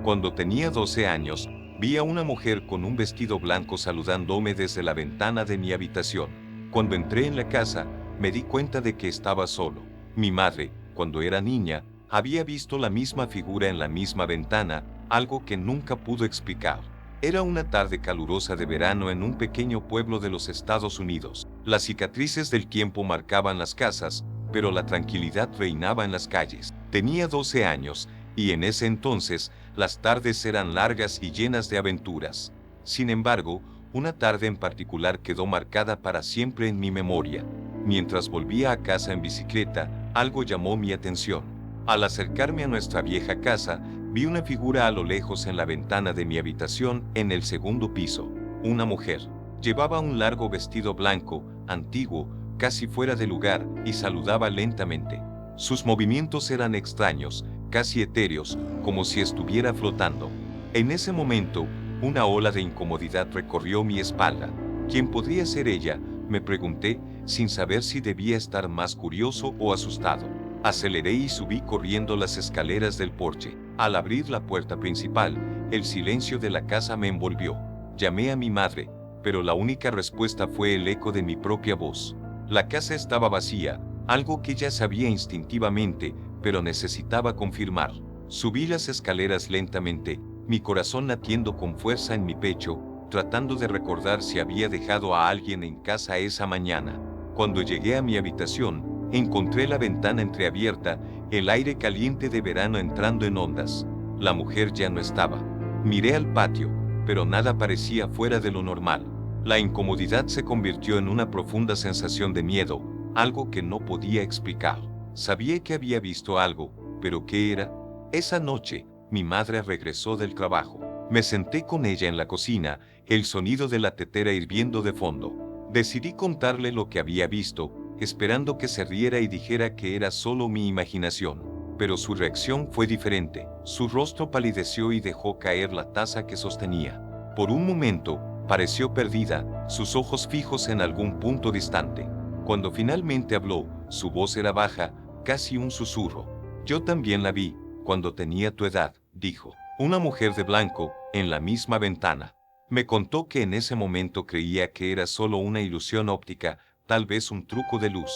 Cuando tenía 12 años, vi a una mujer con un vestido blanco saludándome desde la ventana de mi habitación. Cuando entré en la casa, me di cuenta de que estaba solo. Mi madre, cuando era niña, había visto la misma figura en la misma ventana, algo que nunca pudo explicar. Era una tarde calurosa de verano en un pequeño pueblo de los Estados Unidos. Las cicatrices del tiempo marcaban las casas, pero la tranquilidad reinaba en las calles. Tenía 12 años, y en ese entonces, las tardes eran largas y llenas de aventuras. Sin embargo, una tarde en particular quedó marcada para siempre en mi memoria. Mientras volvía a casa en bicicleta, algo llamó mi atención. Al acercarme a nuestra vieja casa, vi una figura a lo lejos en la ventana de mi habitación en el segundo piso. Una mujer. Llevaba un largo vestido blanco, antiguo, casi fuera de lugar, y saludaba lentamente. Sus movimientos eran extraños, casi etéreos, como si estuviera flotando. En ese momento, una ola de incomodidad recorrió mi espalda. ¿Quién podría ser ella?, me pregunté, sin saber si debía estar más curioso o asustado. Aceleré y subí corriendo las escaleras del porche. Al abrir la puerta principal, el silencio de la casa me envolvió. Llamé a mi madre, pero la única respuesta fue el eco de mi propia voz. La casa estaba vacía, algo que ya sabía instintivamente, pero necesitaba confirmar. Subí las escaleras lentamente, mi corazón latiendo con fuerza en mi pecho, tratando de recordar si había dejado a alguien en casa esa mañana. Cuando llegué a mi habitación, encontré la ventana entreabierta, el aire caliente de verano entrando en ondas. La mujer ya no estaba. Miré al patio, pero nada parecía fuera de lo normal. La incomodidad se convirtió en una profunda sensación de miedo, algo que no podía explicar. Sabía que había visto algo, pero ¿qué era? Esa noche, mi madre regresó del trabajo. Me senté con ella en la cocina, el sonido de la tetera hirviendo de fondo. Decidí contarle lo que había visto, esperando que se riera y dijera que era solo mi imaginación. Pero su reacción fue diferente. Su rostro palideció y dejó caer la taza que sostenía. Por un momento, pareció perdida, sus ojos fijos en algún punto distante. Cuando finalmente habló, su voz era baja, casi un susurro. Yo también la vi, cuando tenía tu edad, dijo. Una mujer de blanco, en la misma ventana. Me contó que en ese momento creía que era solo una ilusión óptica, tal vez un truco de luz.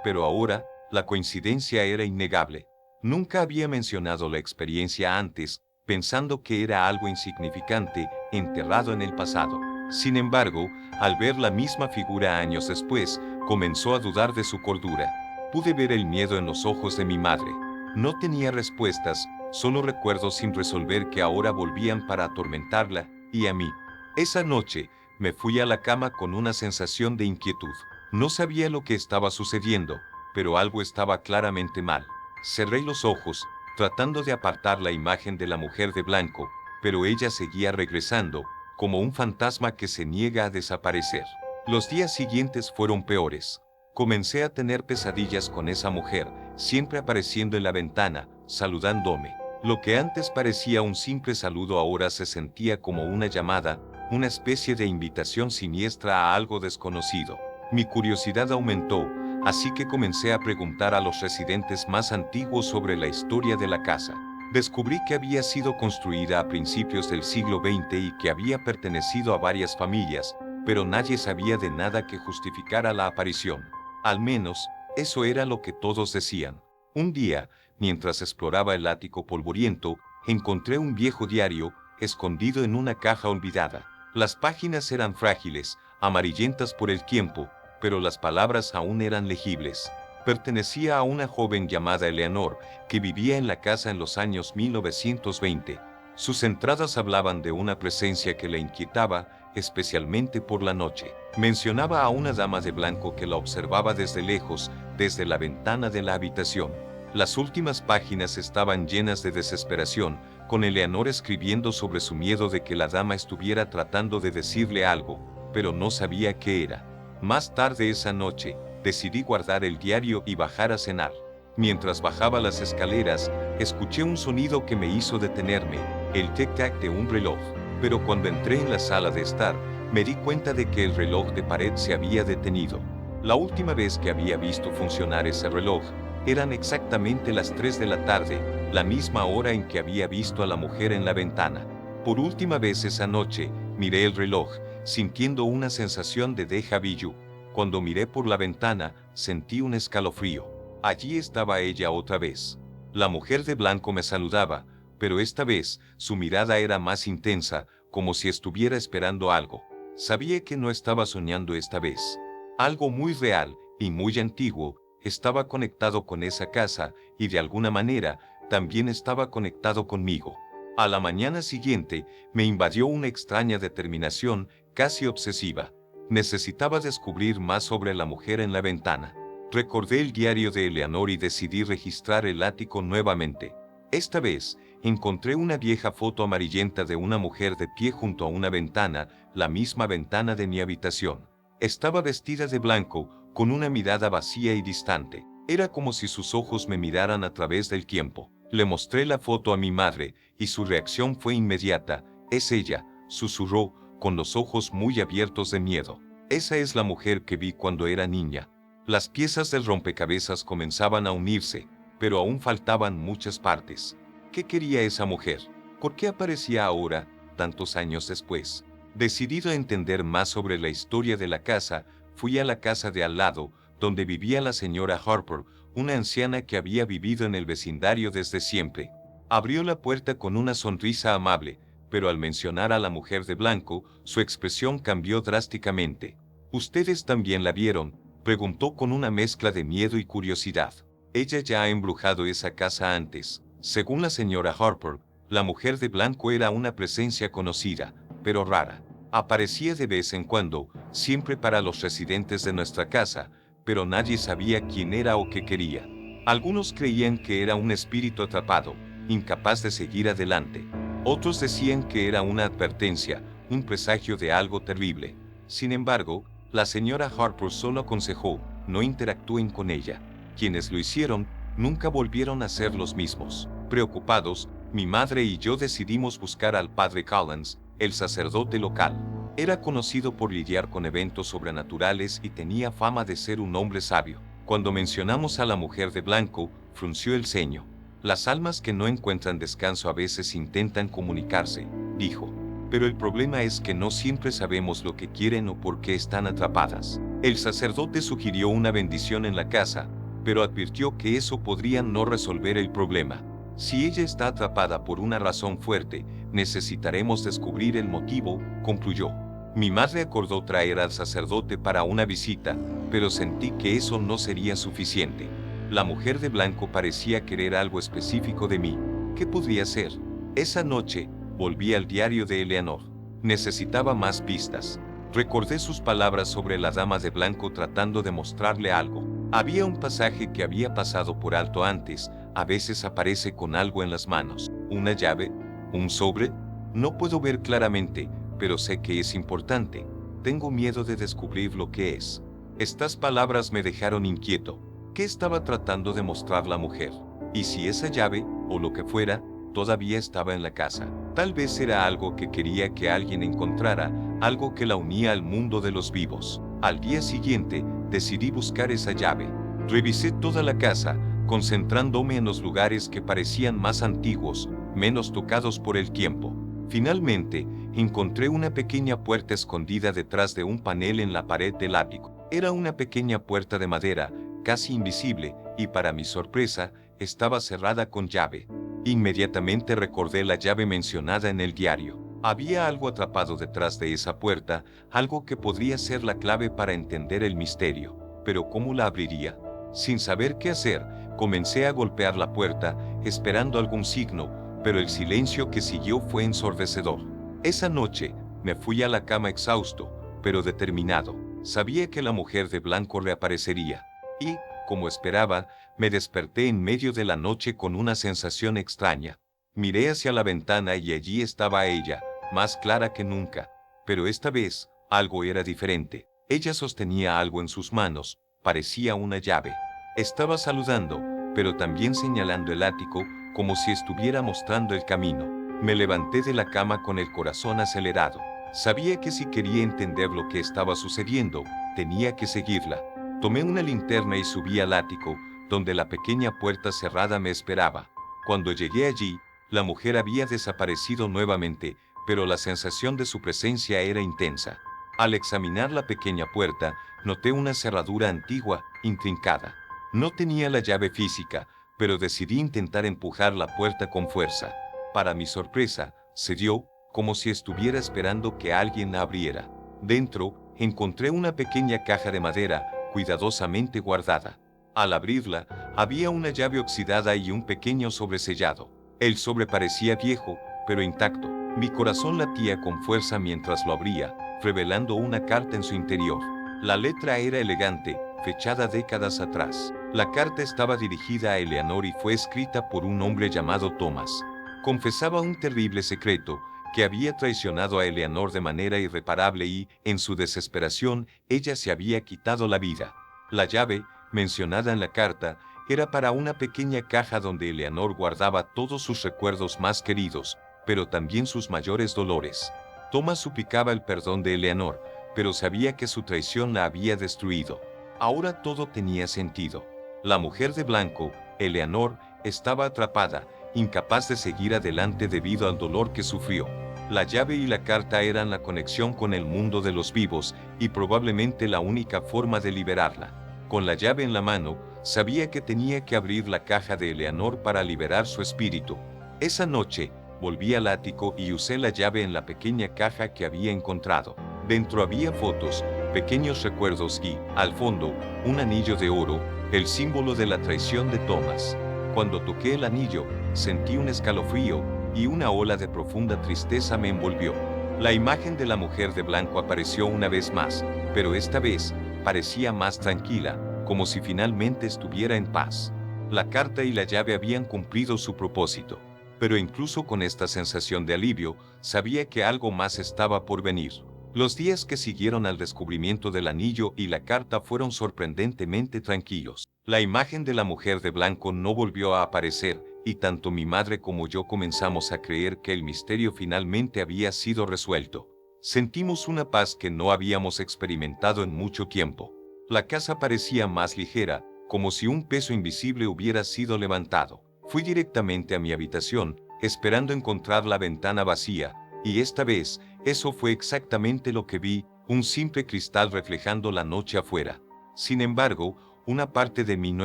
Pero ahora, la coincidencia era innegable. Nunca había mencionado la experiencia antes, pensando que era algo insignificante, enterrado en el pasado. Sin embargo, al ver la misma figura años después, comenzó a dudar de su cordura. Pude ver el miedo en los ojos de mi madre. No tenía respuestas, solo recuerdos sin resolver que ahora volvían para atormentarla, y a mí. Esa noche, me fui a la cama con una sensación de inquietud. No sabía lo que estaba sucediendo, pero algo estaba claramente mal. Cerré los ojos, tratando de apartar la imagen de la mujer de blanco, pero ella seguía regresando, como un fantasma que se niega a desaparecer. Los días siguientes fueron peores. Comencé a tener pesadillas con esa mujer, siempre apareciendo en la ventana, saludándome. Lo que antes parecía un simple saludo ahora se sentía como una llamada, una especie de invitación siniestra a algo desconocido. Mi curiosidad aumentó, así que comencé a preguntar a los residentes más antiguos sobre la historia de la casa. Descubrí que había sido construida a principios del siglo XX y que había pertenecido a varias familias, pero nadie sabía de nada que justificara la aparición. Al menos, eso era lo que todos decían. Un día, mientras exploraba el ático polvoriento, encontré un viejo diario, escondido en una caja olvidada. Las páginas eran frágiles, amarillentas por el tiempo, pero las palabras aún eran legibles. Pertenecía a una joven llamada Eleanor, que vivía en la casa en los años 1920. Sus entradas hablaban de una presencia que la inquietaba, especialmente por la noche. Mencionaba a una dama de blanco que la observaba desde lejos, desde la ventana de la habitación. Las últimas páginas estaban llenas de desesperación, con Eleanor escribiendo sobre su miedo de que la dama estuviera tratando de decirle algo, pero no sabía qué era. Más tarde esa noche, decidí guardar el diario y bajar a cenar. Mientras bajaba las escaleras, escuché un sonido que me hizo detenerme, el tic-tac de un reloj. Pero cuando entré en la sala de estar, me di cuenta de que el reloj de pared se había detenido. La última vez que había visto funcionar ese reloj, eran exactamente las 3 de la tarde, la misma hora en que había visto a la mujer en la ventana. Por última vez esa noche, miré el reloj, sintiendo una sensación de déjà vu. Cuando miré por la ventana, sentí un escalofrío. Allí estaba ella otra vez. La mujer de blanco me saludaba, pero esta vez, su mirada era más intensa, como si estuviera esperando algo. Sabía que no estaba soñando esta vez. Algo muy real y muy antiguo estaba conectado con esa casa y de alguna manera también estaba conectado conmigo. A la mañana siguiente me invadió una extraña determinación, casi obsesiva. Necesitaba descubrir más sobre la mujer en la ventana. Recordé el diario de Eleanor y decidí registrar el ático nuevamente. Esta vez, encontré una vieja foto amarillenta de una mujer de pie junto a una ventana, la misma ventana de mi habitación. Estaba vestida de blanco, con una mirada vacía y distante. Era como si sus ojos me miraran a través del tiempo. Le mostré la foto a mi madre, y su reacción fue inmediata. «Es ella», susurró, con los ojos muy abiertos de miedo. «Esa es la mujer que vi cuando era niña». Las piezas del rompecabezas comenzaban a unirse, pero aún faltaban muchas partes. ¿Qué quería esa mujer? ¿Por qué aparecía ahora, tantos años después? Decidido a entender más sobre la historia de la casa, fui a la casa de al lado, donde vivía la señora Harper, una anciana que había vivido en el vecindario desde siempre. Abrió la puerta con una sonrisa amable, pero al mencionar a la mujer de blanco, su expresión cambió drásticamente. «¿Ustedes también la vieron?», preguntó con una mezcla de miedo y curiosidad. Ella ya ha embrujado esa casa antes. Según la señora Harper, la mujer de blanco era una presencia conocida, pero rara. Aparecía de vez en cuando, siempre para los residentes de nuestra casa, pero nadie sabía quién era o qué quería. Algunos creían que era un espíritu atrapado, incapaz de seguir adelante. Otros decían que era una advertencia, un presagio de algo terrible. Sin embargo, la señora Harper solo aconsejó: no interactúen con ella. Quienes lo hicieron, nunca volvieron a ser los mismos. Preocupados, mi madre y yo decidimos buscar al padre Collins, el sacerdote local. Era conocido por lidiar con eventos sobrenaturales y tenía fama de ser un hombre sabio. Cuando mencionamos a la mujer de blanco, frunció el ceño. «Las almas que no encuentran descanso a veces intentan comunicarse», dijo. «Pero el problema es que no siempre sabemos lo que quieren o por qué están atrapadas». El sacerdote sugirió una bendición en la casa, pero advirtió que eso podría no resolver el problema. «Si ella está atrapada por una razón fuerte, necesitaremos descubrir el motivo», concluyó. Mi madre acordó traer al sacerdote para una visita, pero sentí que eso no sería suficiente. La mujer de blanco parecía querer algo específico de mí. ¿Qué podría ser? Esa noche, volví al diario de Eleanor. Necesitaba más pistas. Recordé sus palabras sobre la dama de blanco tratando de mostrarle algo. Había un pasaje que había pasado por alto antes. A veces aparece con algo en las manos. ¿Una llave? ¿Un sobre? No puedo ver claramente, pero sé que es importante. Tengo miedo de descubrir lo que es. Estas palabras me dejaron inquieto. ¿Qué estaba tratando de mostrar la mujer? ¿Y si esa llave, o lo que fuera, todavía estaba en la casa? Tal vez era algo que quería que alguien encontrara, algo que la unía al mundo de los vivos. Al día siguiente, decidí buscar esa llave. Revisé toda la casa, concentrándome en los lugares que parecían más antiguos, menos tocados por el tiempo. Finalmente, encontré una pequeña puerta escondida detrás de un panel en la pared del ático. Era una pequeña puerta de madera, casi invisible, y para mi sorpresa, estaba cerrada con llave. Inmediatamente recordé la llave mencionada en el diario. Había algo atrapado detrás de esa puerta, algo que podría ser la clave para entender el misterio. Pero ¿cómo la abriría? Sin saber qué hacer, comencé a golpear la puerta, esperando algún signo, pero el silencio que siguió fue ensordecedor. Esa noche, me fui a la cama exhausto, pero determinado. Sabía que la mujer de blanco reaparecería. Y, como esperaba, me desperté en medio de la noche con una sensación extraña. Miré hacia la ventana y allí estaba ella, más clara que nunca. Pero esta vez, algo era diferente. Ella sostenía algo en sus manos, parecía una llave. Estaba saludando, pero también señalando el ático, como si estuviera mostrando el camino. Me levanté de la cama con el corazón acelerado. Sabía que si quería entender lo que estaba sucediendo, tenía que seguirla. Tomé una linterna y subí al ático, donde la pequeña puerta cerrada me esperaba. Cuando llegué allí, la mujer había desaparecido nuevamente, pero la sensación de su presencia era intensa. Al examinar la pequeña puerta, noté una cerradura antigua, intrincada. No tenía la llave física, pero decidí intentar empujar la puerta con fuerza. Para mi sorpresa, cedió, como si estuviera esperando que alguien la abriera. Dentro, encontré una pequeña caja de madera, cuidadosamente guardada. Al abrirla, había una llave oxidada y un pequeño sobresellado. El sobre parecía viejo, pero intacto. Mi corazón latía con fuerza mientras lo abría, revelando una carta en su interior. La letra era elegante, fechada décadas atrás. La carta estaba dirigida a Eleanor y fue escrita por un hombre llamado Thomas. Confesaba un terrible secreto, que había traicionado a Eleanor de manera irreparable y, en su desesperación, ella se había quitado la vida. La llave, mencionada en la carta, era para una pequeña caja donde Eleanor guardaba todos sus recuerdos más queridos, pero también sus mayores dolores. Thomas suplicaba el perdón de Eleanor, pero sabía que su traición la había destruido. Ahora todo tenía sentido. La mujer de blanco, Eleanor, estaba atrapada, incapaz de seguir adelante debido al dolor que sufrió. La llave y la carta eran la conexión con el mundo de los vivos y probablemente la única forma de liberarla. Con la llave en la mano, sabía que tenía que abrir la caja de Eleanor para liberar su espíritu. Esa noche, volví al ático y usé la llave en la pequeña caja que había encontrado. Dentro había fotos, pequeños recuerdos y, al fondo, un anillo de oro, el símbolo de la traición de Thomas. Cuando toqué el anillo, sentí un escalofrío, y una ola de profunda tristeza me envolvió. La imagen de la mujer de blanco apareció una vez más, pero esta vez, parecía más tranquila, como si finalmente estuviera en paz. La carta y la llave habían cumplido su propósito. Pero incluso con esta sensación de alivio, sabía que algo más estaba por venir. Los días que siguieron al descubrimiento del anillo y la carta fueron sorprendentemente tranquilos. La imagen de la mujer de blanco no volvió a aparecer, y tanto mi madre como yo comenzamos a creer que el misterio finalmente había sido resuelto. Sentimos una paz que no habíamos experimentado en mucho tiempo. La casa parecía más ligera, como si un peso invisible hubiera sido levantado. Fui directamente a mi habitación, esperando encontrar la ventana vacía, y esta vez, eso fue exactamente lo que vi, un simple cristal reflejando la noche afuera. Sin embargo, una parte de mí no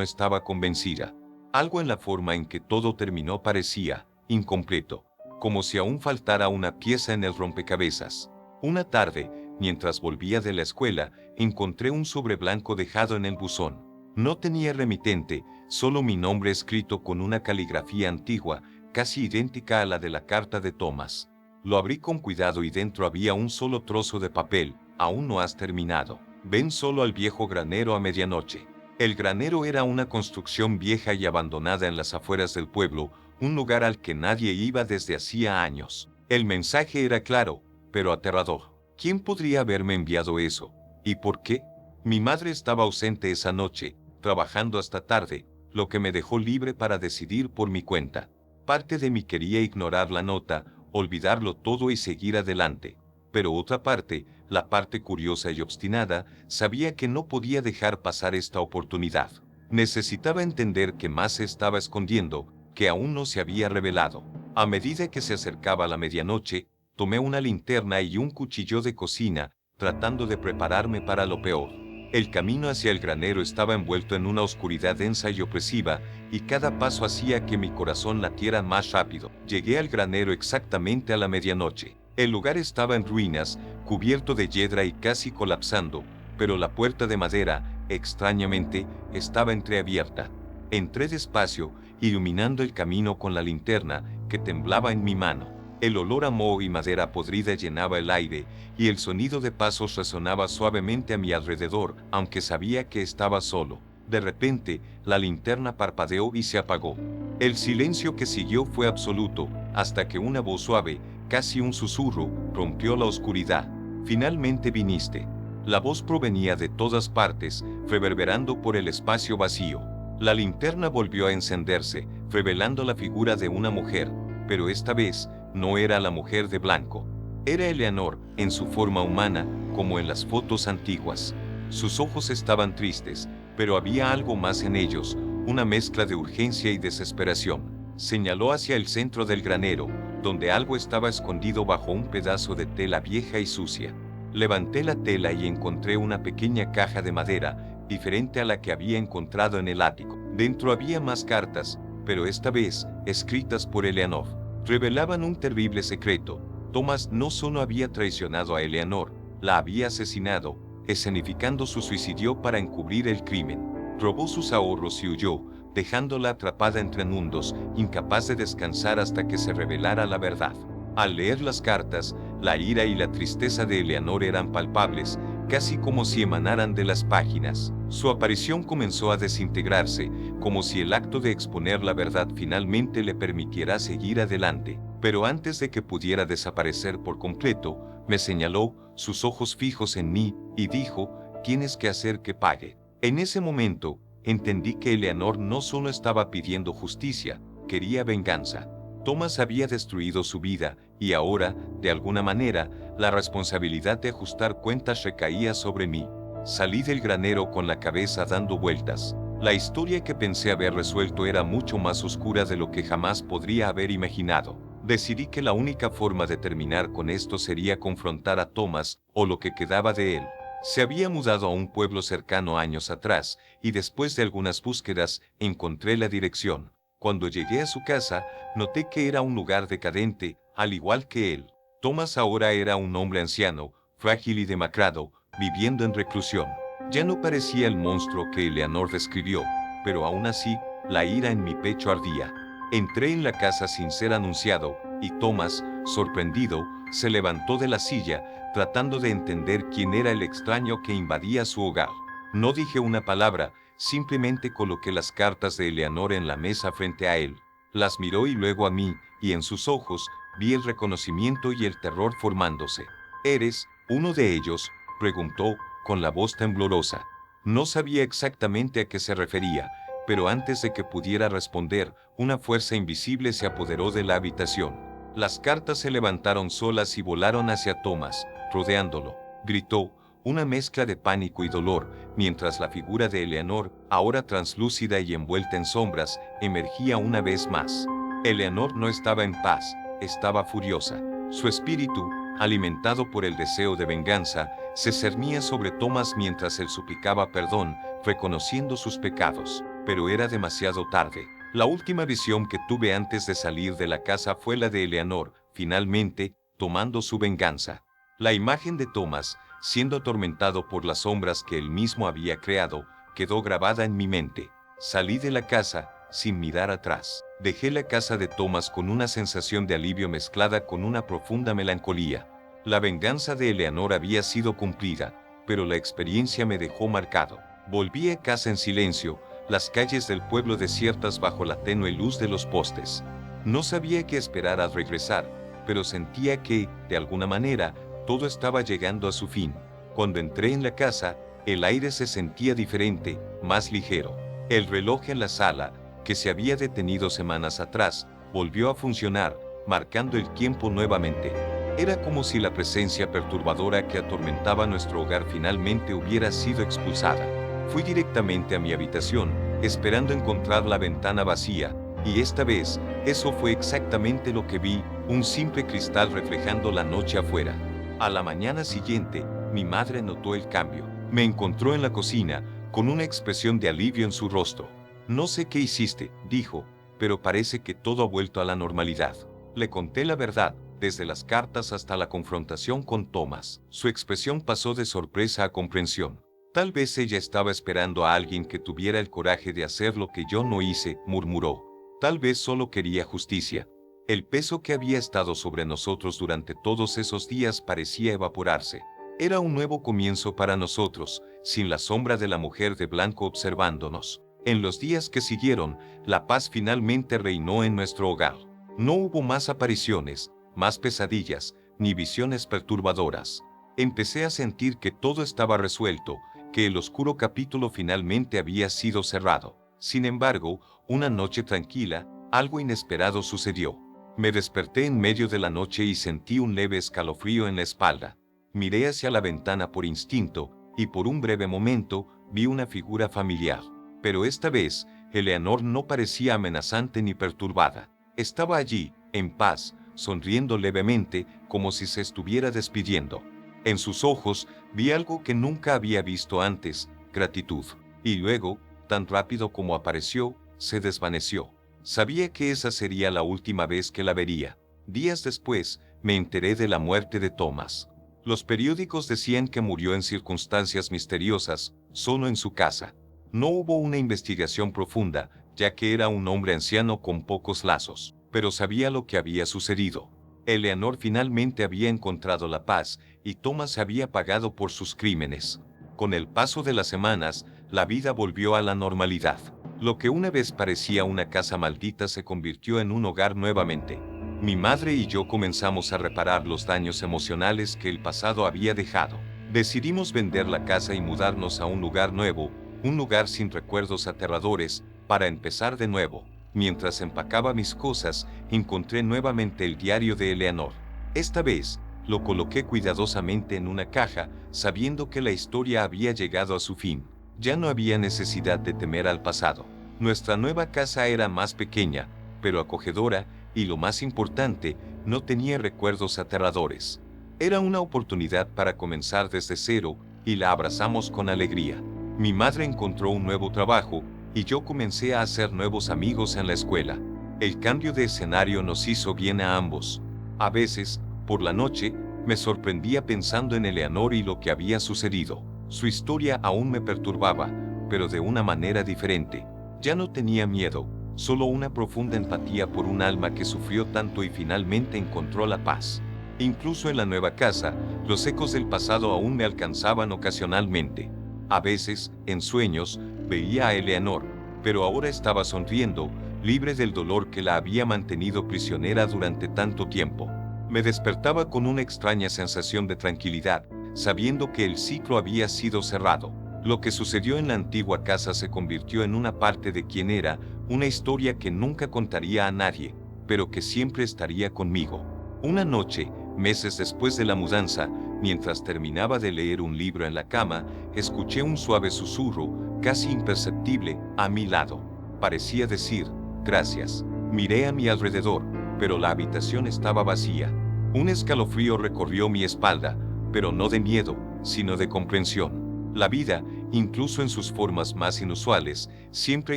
estaba convencida. Algo en la forma en que todo terminó parecía incompleto, como si aún faltara una pieza en el rompecabezas. Una tarde, mientras volvía de la escuela, encontré un sobre blanco dejado en el buzón. No tenía remitente, solo mi nombre escrito con una caligrafía antigua, casi idéntica a la de la carta de Thomas. Lo abrí con cuidado y dentro había un solo trozo de papel. Aún no has terminado. Ven solo al viejo granero a medianoche. El granero era una construcción vieja y abandonada en las afueras del pueblo, un lugar al que nadie iba desde hacía años. El mensaje era claro, pero aterrador. ¿Quién podría haberme enviado eso? ¿Y por qué? Mi madre estaba ausente esa noche, trabajando hasta tarde, lo que me dejó libre para decidir por mi cuenta. Parte de mí quería ignorar la nota, olvidarlo todo y seguir adelante. Pero otra parte, la parte curiosa y obstinada, sabía que no podía dejar pasar esta oportunidad. Necesitaba entender qué más se estaba escondiendo, que aún no se había revelado. A medida que se acercaba la medianoche, tomé una linterna y un cuchillo de cocina, tratando de prepararme para lo peor. El camino hacia el granero estaba envuelto en una oscuridad densa y opresiva, y cada paso hacía que mi corazón latiera más rápido. Llegué al granero exactamente a la medianoche. El lugar estaba en ruinas, cubierto de hiedra y casi colapsando, pero la puerta de madera, extrañamente, estaba entreabierta. Entré despacio, iluminando el camino con la linterna, que temblaba en mi mano. El olor a moho y madera podrida llenaba el aire, y el sonido de pasos resonaba suavemente a mi alrededor, aunque sabía que estaba solo. De repente, la linterna parpadeó y se apagó. El silencio que siguió fue absoluto, hasta que una voz suave, casi un susurro, rompió la oscuridad. Finalmente viniste. La voz provenía de todas partes, reverberando por el espacio vacío. La linterna volvió a encenderse, revelando la figura de una mujer, pero esta vez, no era la mujer de blanco. Era Eleanor, en su forma humana, como en las fotos antiguas. Sus ojos estaban tristes, pero había algo más en ellos, una mezcla de urgencia y desesperación. Señaló hacia el centro del granero, donde algo estaba escondido bajo un pedazo de tela vieja y sucia. Levanté la tela y encontré una pequeña caja de madera, diferente a la que había encontrado en el ático. Dentro había más cartas, pero esta vez, escritas por Eleanor. Revelaban un terrible secreto. Thomas no solo había traicionado a Eleanor, la había asesinado, escenificando su suicidio para encubrir el crimen. Robó sus ahorros y huyó, dejándola atrapada entre mundos, incapaz de descansar hasta que se revelara la verdad. Al leer las cartas, la ira y la tristeza de Eleanor eran palpables, casi como si emanaran de las páginas. Su aparición comenzó a desintegrarse, como si el acto de exponer la verdad finalmente le permitiera seguir adelante. Pero antes de que pudiera desaparecer por completo, me señaló, sus ojos fijos en mí, y dijo: «Tienes que hacer que pague». En ese momento, entendí que Eleanor no solo estaba pidiendo justicia, quería venganza. Thomas había destruido su vida, y ahora, de alguna manera, la responsabilidad de ajustar cuentas recaía sobre mí. Salí del granero con la cabeza dando vueltas. La historia que pensé haber resuelto era mucho más oscura de lo que jamás podría haber imaginado. Decidí que la única forma de terminar con esto sería confrontar a Thomas, o lo que quedaba de él. Se había mudado a un pueblo cercano años atrás, y después de algunas búsquedas, encontré la dirección. Cuando llegué a su casa, noté que era un lugar decadente, al igual que él. Thomas ahora era un hombre anciano, frágil y demacrado, viviendo en reclusión. Ya no parecía el monstruo que Eleanor describió, pero aún así, la ira en mi pecho ardía. Entré en la casa sin ser anunciado, y Thomas, sorprendido, se levantó de la silla, tratando de entender quién era el extraño que invadía su hogar. No dije una palabra, simplemente coloqué las cartas de Eleanor en la mesa frente a él. Las miró y luego a mí, y en sus ojos vi el reconocimiento y el terror formándose. «¿Eres uno de ellos?», preguntó, con la voz temblorosa. No sabía exactamente a qué se refería, pero antes de que pudiera responder, una fuerza invisible se apoderó de la habitación. Las cartas se levantaron solas y volaron hacia Thomas, rodeándolo. Gritó, una mezcla de pánico y dolor, mientras la figura de Eleanor, ahora translúcida y envuelta en sombras, emergía una vez más. Eleanor no estaba en paz, estaba furiosa. Su espíritu, alimentado por el deseo de venganza, se cernía sobre Thomas mientras él suplicaba perdón, reconociendo sus pecados. Pero era demasiado tarde. La última visión que tuve antes de salir de la casa fue la de Eleanor, finalmente, tomando su venganza. La imagen de Thomas, siendo atormentado por las sombras que él mismo había creado, quedó grabada en mi mente. Salí de la casa, sin mirar atrás. Dejé la casa de Thomas con una sensación de alivio mezclada con una profunda melancolía. La venganza de Eleanor había sido cumplida, pero la experiencia me dejó marcado. Volví a casa en silencio, las calles del pueblo desiertas bajo la tenue luz de los postes. No sabía qué esperar al regresar, pero sentía que, de alguna manera, todo estaba llegando a su fin. Cuando entré en la casa, el aire se sentía diferente, más ligero. El reloj en la sala, que se había detenido semanas atrás, volvió a funcionar, marcando el tiempo nuevamente. Era como si la presencia perturbadora que atormentaba nuestro hogar finalmente hubiera sido expulsada. Fui directamente a mi habitación, esperando encontrar la ventana vacía, y esta vez, eso fue exactamente lo que vi, un simple cristal reflejando la noche afuera. A la mañana siguiente, mi madre notó el cambio. Me encontró en la cocina, con una expresión de alivio en su rostro. «No sé qué hiciste», dijo, «pero parece que todo ha vuelto a la normalidad». Le conté la verdad, desde las cartas hasta la confrontación con Thomas. Su expresión pasó de sorpresa a comprensión. «Tal vez ella estaba esperando a alguien que tuviera el coraje de hacer lo que yo no hice», murmuró. «Tal vez solo quería justicia». El peso que había estado sobre nosotros durante todos esos días parecía evaporarse. Era un nuevo comienzo para nosotros, sin la sombra de la mujer de blanco observándonos. En los días que siguieron, la paz finalmente reinó en nuestro hogar. No hubo más apariciones, más pesadillas, ni visiones perturbadoras. Empecé a sentir que todo estaba resuelto, que el oscuro capítulo finalmente había sido cerrado. Sin embargo, una noche tranquila, algo inesperado sucedió. Me desperté en medio de la noche y sentí un leve escalofrío en la espalda. Miré hacia la ventana por instinto, y por un breve momento, vi una figura familiar. Pero esta vez, Eleanor no parecía amenazante ni perturbada. Estaba allí, en paz, sonriendo levemente, como si se estuviera despidiendo. En sus ojos vi algo que nunca había visto antes, gratitud. Y luego, tan rápido como apareció, se desvaneció. Sabía que esa sería la última vez que la vería. Días después, me enteré de la muerte de Thomas. Los periódicos decían que murió en circunstancias misteriosas, solo en su casa. No hubo una investigación profunda, ya que era un hombre anciano con pocos lazos, pero sabía lo que había sucedido. Eleanor finalmente había encontrado la paz, y Thomas había pagado por sus crímenes. Con el paso de las semanas, la vida volvió a la normalidad. Lo que una vez parecía una casa maldita se convirtió en un hogar nuevamente. Mi madre y yo comenzamos a reparar los daños emocionales que el pasado había dejado. Decidimos vender la casa y mudarnos a un lugar nuevo, un lugar sin recuerdos aterradores, para empezar de nuevo. Mientras empacaba mis cosas, encontré nuevamente el diario de Eleanor. Esta vez, lo coloqué cuidadosamente en una caja, sabiendo que la historia había llegado a su fin. Ya no había necesidad de temer al pasado. Nuestra nueva casa era más pequeña, pero acogedora, y lo más importante, no tenía recuerdos aterradores. Era una oportunidad para comenzar desde cero, y la abrazamos con alegría. Mi madre encontró un nuevo trabajo, y yo comencé a hacer nuevos amigos en la escuela. El cambio de escenario nos hizo bien a ambos. A veces, por la noche, me sorprendía pensando en Eleanor y lo que había sucedido. Su historia aún me perturbaba, pero de una manera diferente. Ya no tenía miedo, solo una profunda empatía por un alma que sufrió tanto y finalmente encontró la paz. Incluso en la nueva casa, los ecos del pasado aún me alcanzaban ocasionalmente. A veces, en sueños, veía a Eleanor, pero ahora estaba sonriendo, libre del dolor que la había mantenido prisionera durante tanto tiempo. Me despertaba con una extraña sensación de tranquilidad, sabiendo que el ciclo había sido cerrado. Lo que sucedió en la antigua casa se convirtió en una parte de quien era, una historia que nunca contaría a nadie, pero que siempre estaría conmigo. Una noche, meses después de la mudanza, mientras terminaba de leer un libro en la cama, escuché un suave susurro, casi imperceptible, a mi lado. Parecía decir, gracias. Miré a mi alrededor, pero la habitación estaba vacía. Un escalofrío recorrió mi espalda, pero no de miedo, sino de comprensión. La vida, incluso en sus formas más inusuales, siempre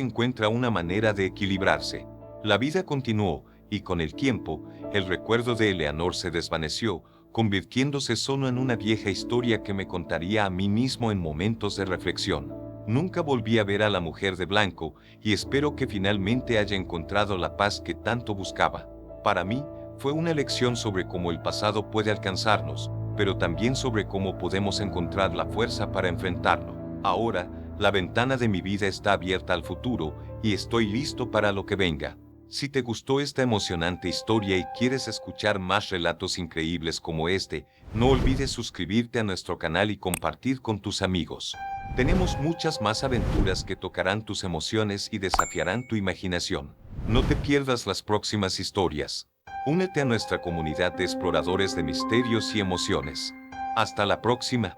encuentra una manera de equilibrarse. La vida continuó, y con el tiempo, el recuerdo de Eleanor se desvaneció, convirtiéndose solo en una vieja historia que me contaría a mí mismo en momentos de reflexión. Nunca volví a ver a la mujer de blanco, y espero que finalmente haya encontrado la paz que tanto buscaba. Para mí, fue una lección sobre cómo el pasado puede alcanzarnos, pero también sobre cómo podemos encontrar la fuerza para enfrentarlo. Ahora, la ventana de mi vida está abierta al futuro, y estoy listo para lo que venga. Si te gustó esta emocionante historia y quieres escuchar más relatos increíbles como este, no olvides suscribirte a nuestro canal y compartir con tus amigos. Tenemos muchas más aventuras que tocarán tus emociones y desafiarán tu imaginación. No te pierdas las próximas historias. Únete a nuestra comunidad de exploradores de misterios y emociones. Hasta la próxima.